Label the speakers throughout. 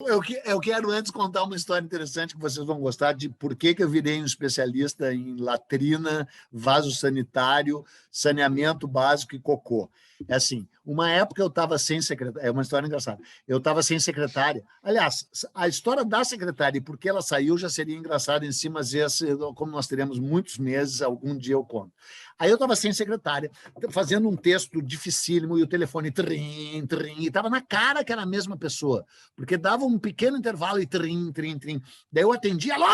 Speaker 1: Eu quero antes contar uma história interessante que vocês vão gostar de por que eu virei um especialista em latrina, vaso sanitário, saneamento básico e cocô. É assim, uma época eu estava sem secretária, é uma história engraçada, eu estava sem secretária. Aliás, a história da secretária e por que ela saiu já seria engraçada em si, mas como nós teremos muitos meses, algum dia eu conto. Aí eu estava sem secretária, fazendo um texto dificílimo e o telefone trim, trim, e estava na cara que era a mesma pessoa, porque dava um pequeno intervalo e trim, trim, trim. Daí eu atendi, alô!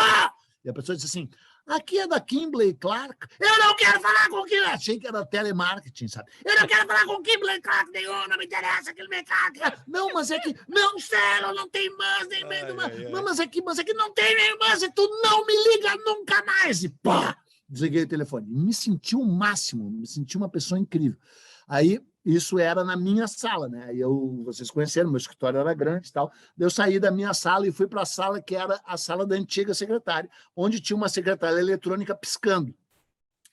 Speaker 1: E a pessoa disse assim, aqui é da Kimberly Clark. Eu não quero falar com Kimberly. Achei que era telemarketing, sabe? Eu não quero falar com Kimberly Clark nenhum, não me interessa aquele mercado. Não, mas é que, não, sério, não tem mais, nem meio, não, mas é que não tem nem mais, e tu não me liga nunca mais. E pá! Desliguei o telefone. Me senti o máximo, me senti uma pessoa incrível. Aí, isso era na minha sala, né? Vocês conheceram, meu escritório era grande e tal. Eu saí da minha sala e fui para a sala que era a sala da antiga secretária, onde tinha uma secretária eletrônica piscando.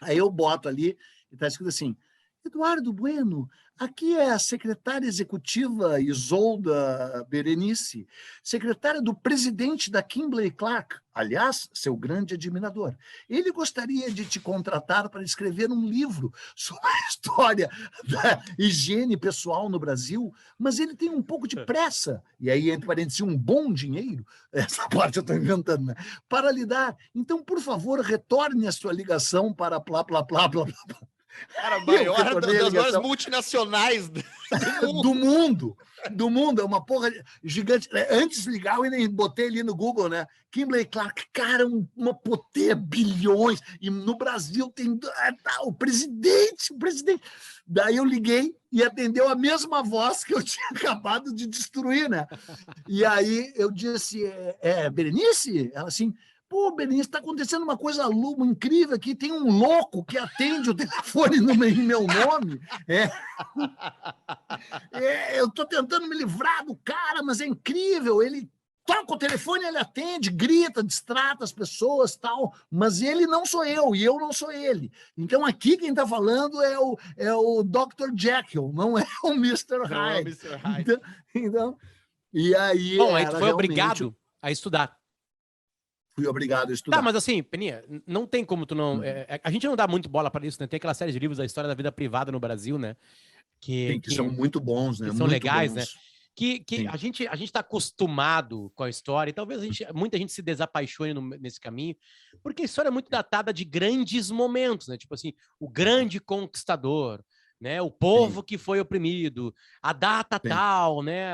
Speaker 1: Aí eu boto ali e está escrito assim, Eduardo Bueno, aqui é a secretária executiva Isolda Berenice, secretária do presidente da Kimberly Clark, aliás, seu grande admirador. Ele gostaria de te contratar para escrever um livro sobre a história da higiene pessoal no Brasil, mas ele tem um pouco de pressa, e aí, entre parênteses, um bom dinheiro, essa parte eu estou inventando, né? Para lidar. Então, por favor, retorne a sua ligação para plá, plá, plá, plá, plá.
Speaker 2: Cara, maior das maiores multinacionais
Speaker 1: do mundo. É uma porra gigante. Antes de ligar, eu ainda botei ali no Google, né? Kimberly Clark, cara, uma potência, bilhões. E no Brasil tem o presidente. Daí eu liguei e atendeu a mesma voz que eu tinha acabado de destruir, né? E aí eu disse, Berenice? Ela assim... Pô, Berenice, está acontecendo uma coisa incrível aqui. Tem um louco que atende o telefone no meu nome. Eu estou tentando me livrar do cara, mas é incrível. Ele toca o telefone, ele atende, grita, distrata as pessoas, tal. Mas ele não sou eu e eu não sou ele. Então aqui quem está falando é o Dr. Jekyll, não é o Mr. Hyde. Então, e aí.
Speaker 3: Bom, aí tu foi obrigado a estudar.
Speaker 1: Fui obrigado a estudar.
Speaker 3: Tá, mas assim, Peninha, não tem como tu não... a gente não dá muito bola para isso, né? Tem aquela série de livros da história da vida privada no Brasil, né?
Speaker 1: Que são muito bons, né?
Speaker 3: Que são muito legais, bons. Né? Que a gente tá acostumado com a história, e talvez muita gente se desapaixone nesse caminho, porque a história é muito datada de grandes momentos, né? Tipo assim, o grande conquistador, né? O povo que foi oprimido, a data tal, né?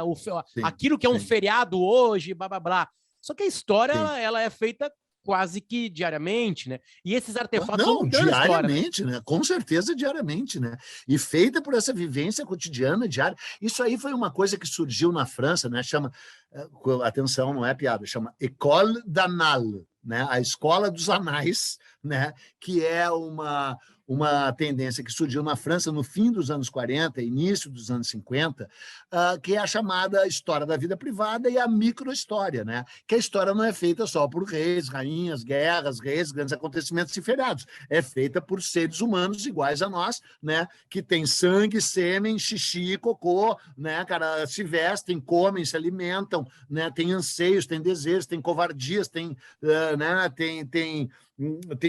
Speaker 3: Aquilo que é um feriado hoje, blá, blá, blá. Só que a história, ela é feita quase que diariamente, né? E esses artefatos...
Speaker 1: Não, diariamente, né? Com certeza diariamente, né? E feita por essa vivência cotidiana, diária. Isso aí foi uma coisa que surgiu na França, né? Chama, atenção, não é piada, chama École d'Annales, né? A Escola dos Anais, né? Que é uma tendência que surgiu na França no fim dos anos 40, início dos anos 50, que é a chamada história da vida privada e a microhistória, né? Que a história não é feita só por reis, rainhas, guerras, reis, grandes acontecimentos e feriados. É feita por seres humanos iguais a nós, né? Que tem sangue, sêmen, xixi, cocô, né? Cara, se vestem, comem, se alimentam, né? Tem anseios, tem desejos, tem covardias, tem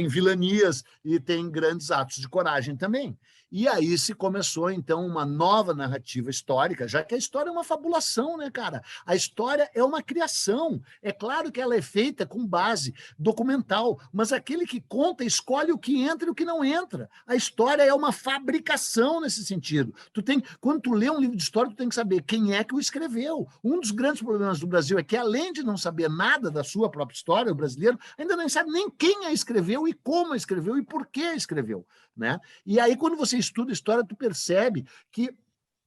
Speaker 1: vilanias e tem grandes atos de coragem também. E aí se começou, então, uma nova narrativa histórica, já que a história é uma fabulação, né, cara? A história é uma criação. É claro que ela é feita com base documental, mas aquele que conta escolhe o que entra e o que não entra. A história é uma fabricação nesse sentido. Quando tu lê um livro de história, tu tem que saber quem é que o escreveu. Um dos grandes problemas do Brasil é que, além de não saber nada da sua própria história, o brasileiro ainda não sabe nem quem a escreveu e como a escreveu e por que a escreveu, né? E aí, quando você estuda história, tu percebe que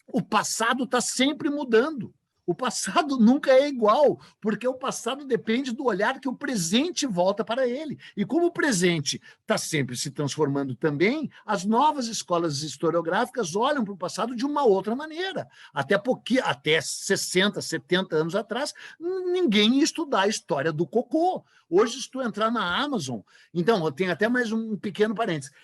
Speaker 1: o passado está sempre mudando. O passado nunca é igual, porque o passado depende do olhar que o presente volta para ele. E como o presente está sempre se transformando também, as novas escolas historiográficas olham para o passado de uma outra maneira. Até 60, 70 anos atrás, ninguém ia estudar a história do cocô. Hoje, se tu entrar na Amazon... Então, eu tenho até mais um pequeno parênteses.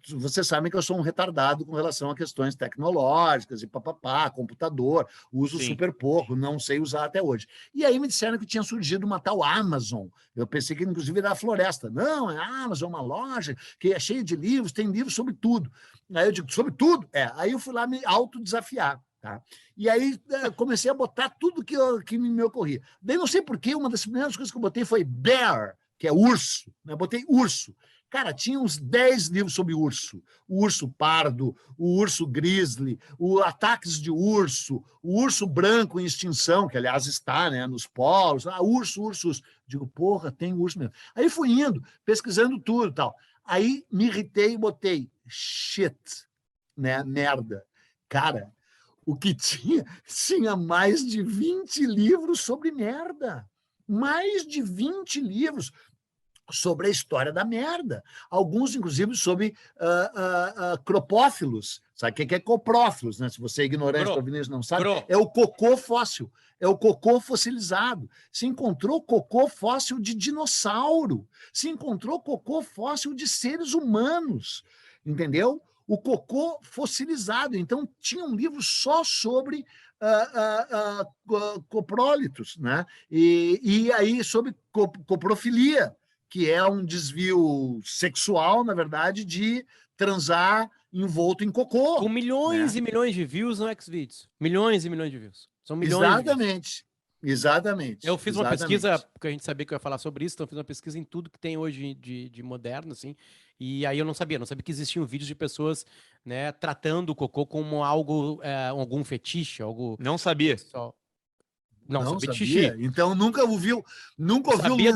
Speaker 1: Vocês sabem que eu sou um retardado com relação a questões tecnológicas e papapá, computador, uso super pouco, não sei usar até hoje. E aí me disseram que tinha surgido uma tal Amazon. Eu pensei que, inclusive, era a Floresta. Não, é a Amazon, uma loja que é cheia de livros, tem livros sobre tudo. Aí eu digo, sobre tudo? Aí eu fui lá me autodesafiar. Tá? E aí comecei a botar tudo que me ocorria. Daí não sei por quê, uma das primeiras coisas que eu botei foi bear, que é urso. Né? Botei urso. Cara, tinha uns 10 livros sobre urso. O urso pardo, o urso grizzly, o ataques de urso, o urso branco em extinção, que aliás está, né, nos polos. Urso. Digo, porra, tem urso mesmo. Aí fui indo, pesquisando tudo e tal. Aí me irritei e botei shit, né, merda. Cara, o que tinha mais de 20 livros sobre merda. Mais de 20 livros sobre a história da merda. Alguns, inclusive, sobre cropófilos. Sabe o que é coprófilos? Né? Se você é ignorante, ouvindo isso, não sabe. É o cocô fóssil. É o cocô fossilizado. Se encontrou cocô fóssil de dinossauro. Se encontrou cocô fóssil de seres humanos. Entendeu? O cocô fossilizado. Então, tinha um livro só sobre coprólitos, né? E aí sobre coprofilia, que é um desvio sexual, na verdade, de transar envolto em cocô.
Speaker 3: Com milhões, né? E milhões de views no Xvideos. Milhões e milhões de views. São milhões.
Speaker 1: Exatamente. Exatamente.
Speaker 3: Eu fiz uma pesquisa, porque a gente sabia que eu ia falar sobre isso, então eu fiz uma pesquisa em tudo que tem hoje de moderno, assim, e aí eu não sabia que existiam vídeos de pessoas, né, tratando o cocô como algo, algum fetiche, algo...
Speaker 2: Não sabia.
Speaker 3: Não sabia de xixi.
Speaker 1: Então nunca ouviu
Speaker 3: sabia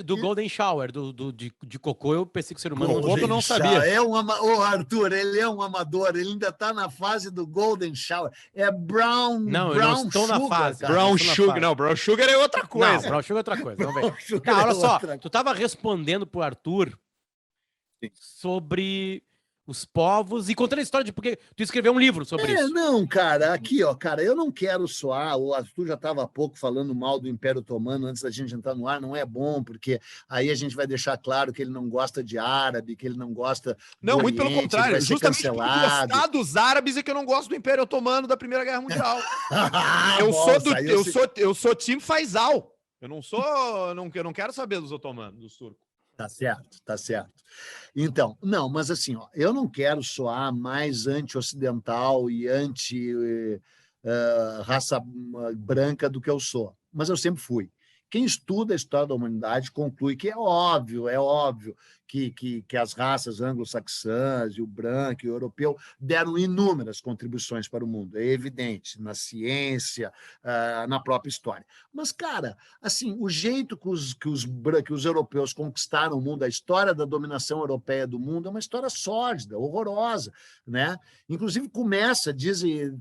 Speaker 3: do Golden Shower, de cocô, eu pensei que o ser humano
Speaker 2: não sabia.
Speaker 1: Arthur, ele é um amador, ele ainda está na fase do Golden Shower. É brown
Speaker 3: Não,
Speaker 1: brown
Speaker 3: eu não estou
Speaker 1: sugar,
Speaker 3: na fase.
Speaker 1: Cara.
Speaker 2: Brown sugar, não, brown sugar é outra coisa.
Speaker 3: Não, brown sugar é outra coisa. Tá, olha só, tu estava respondendo pro Arthur sobre os povos e contando a história de porque tu escreveu um livro sobre isso.
Speaker 1: Não, cara, aqui, ó, cara, eu não quero soar, o Arthur já estava há pouco falando mal do Império Otomano antes da gente entrar no ar, não é bom, porque aí a gente vai deixar claro que ele não gosta de árabe, que ele não gosta
Speaker 2: Não,
Speaker 1: do
Speaker 2: muito
Speaker 1: Oriente,
Speaker 2: pelo contrário, justamente por
Speaker 1: cancelado.
Speaker 2: gostar dos árabes é que eu não gosto do Império Otomano da Primeira Guerra Mundial. Eu sou time Faisal. Eu não quero saber dos otomanos, dos turcos.
Speaker 1: Tá certo. Então, não, mas assim, ó, eu não quero soar mais anti-ocidental e anti-raça branca do que eu sou, mas eu sempre fui. Quem estuda a história da humanidade conclui que é óbvio que as raças anglo-saxãs e o branco e o europeu deram inúmeras contribuições para o mundo, é evidente, na ciência, na própria história. Mas, cara, assim, o jeito que os europeus conquistaram o mundo, a história da dominação europeia do mundo é uma história sórdida, horrorosa, né? Inclusive começa,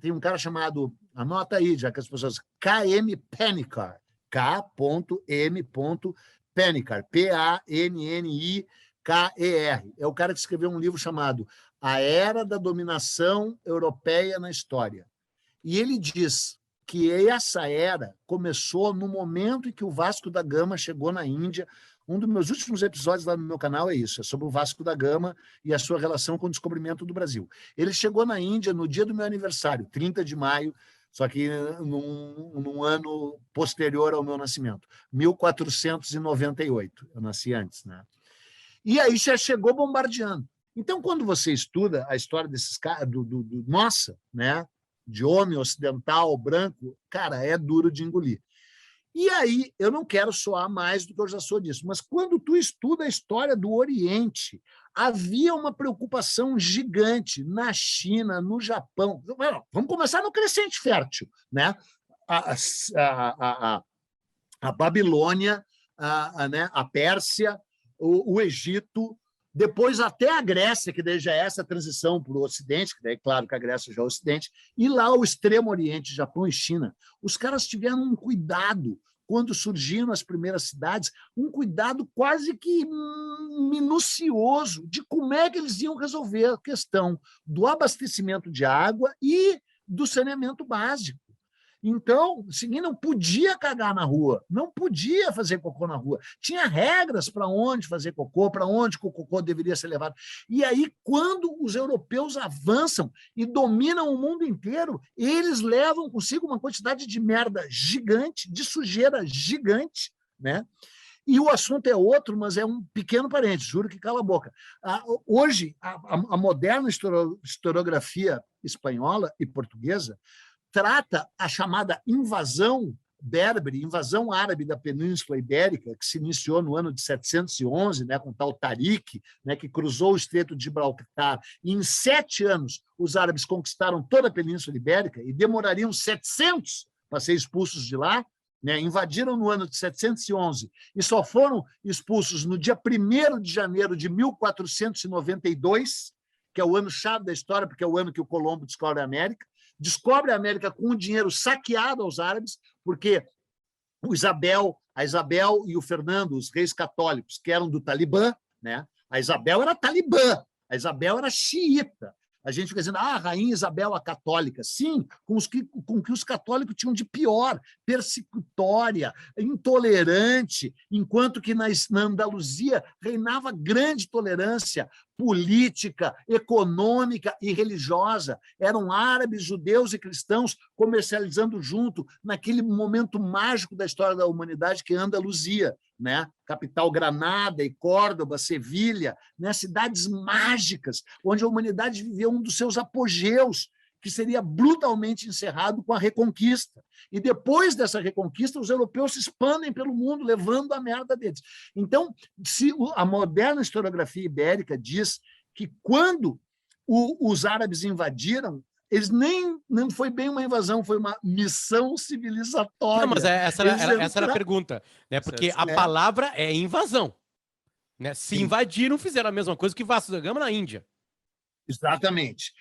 Speaker 1: tem um cara chamado, anota aí, já que as pessoas, K.M. Pennicar, K.M. Pennicar, P-A-N-N-I-K-E-R. É o cara que escreveu um livro chamado A Era da Dominação Europeia na História. E ele diz que essa era começou no momento em que o Vasco da Gama chegou na Índia. Um dos meus últimos episódios lá no meu canal é isso, é sobre o Vasco da Gama e a sua relação com o descobrimento do Brasil. Ele chegou na Índia no dia do meu aniversário, 30 de maio, só que num ano posterior ao meu nascimento, 1498. Eu nasci antes, né? E aí já chegou bombardeando. Então, quando você estuda a história desses caras, nossa, né? De homem ocidental, branco, cara, é duro de engolir. E aí, eu não quero soar mais do que eu já sou disso, mas quando tu estuda a história do Oriente, havia uma preocupação gigante na China, no Japão. Vamos começar no Crescente Fértil, né? A Babilônia, a Pérsia, o Egito, depois até a Grécia, que daí já é essa transição para o Ocidente, que daí, claro, que a Grécia já é o Ocidente, e lá o Extremo Oriente, Japão e China. Os caras tiveram um cuidado, quando surgiram as primeiras cidades, um cuidado quase que minucioso de como é que eles iam resolver a questão do abastecimento de água e do saneamento básico. Então, o seguinte, não podia cagar na rua, não podia fazer cocô na rua. Tinha regras para onde fazer cocô, para onde o cocô deveria ser levado. E aí, quando os europeus avançam e dominam o mundo inteiro, eles levam consigo uma quantidade de merda gigante, de sujeira gigante, né? E o assunto é outro, mas é um pequeno parênteses, juro que cala a boca. Hoje, a moderna historiografia espanhola e portuguesa trata a chamada invasão berbere, invasão árabe da Península Ibérica, que se iniciou no ano de 711, né, com tal Tariq, né, que cruzou o Estreito de Gibraltar. E em 7 anos, os árabes conquistaram toda a Península Ibérica e demorariam 700 para ser expulsos de lá. Né, invadiram no ano de 711 e só foram expulsos no dia 1º de janeiro de 1492, que é o ano-chave da história, porque é o ano que o Colombo descobre a América. Descobre a América com o dinheiro saqueado aos árabes, porque a Isabel e o Fernando, os reis católicos, que eram do Talibã, né? A Isabel era talibã, a Isabel era xiita. A gente fica dizendo, a rainha Isabel, a católica. Sim, com que os católicos tinham de pior, persecutória, intolerante, enquanto que na Andaluzia reinava grande tolerância política, econômica e religiosa. Eram árabes, judeus e cristãos comercializando junto naquele momento mágico da história da humanidade que é a Andaluzia, né? Capital Granada e Córdoba, Sevilha, né? Cidades mágicas, onde a humanidade vivia um dos seus apogeus, que seria brutalmente encerrado com a Reconquista. E depois dessa Reconquista, os europeus se expandem pelo mundo, levando a merda deles. Então, se a moderna historiografia ibérica diz que quando os árabes invadiram, eles não foi bem uma invasão, foi uma missão civilizatória.
Speaker 3: Não, mas essa era a pergunta, né? Porque a palavra é invasão. Né? Se invadiram, fizeram a mesma coisa que Vasco da Gama na Índia.
Speaker 1: Exatamente.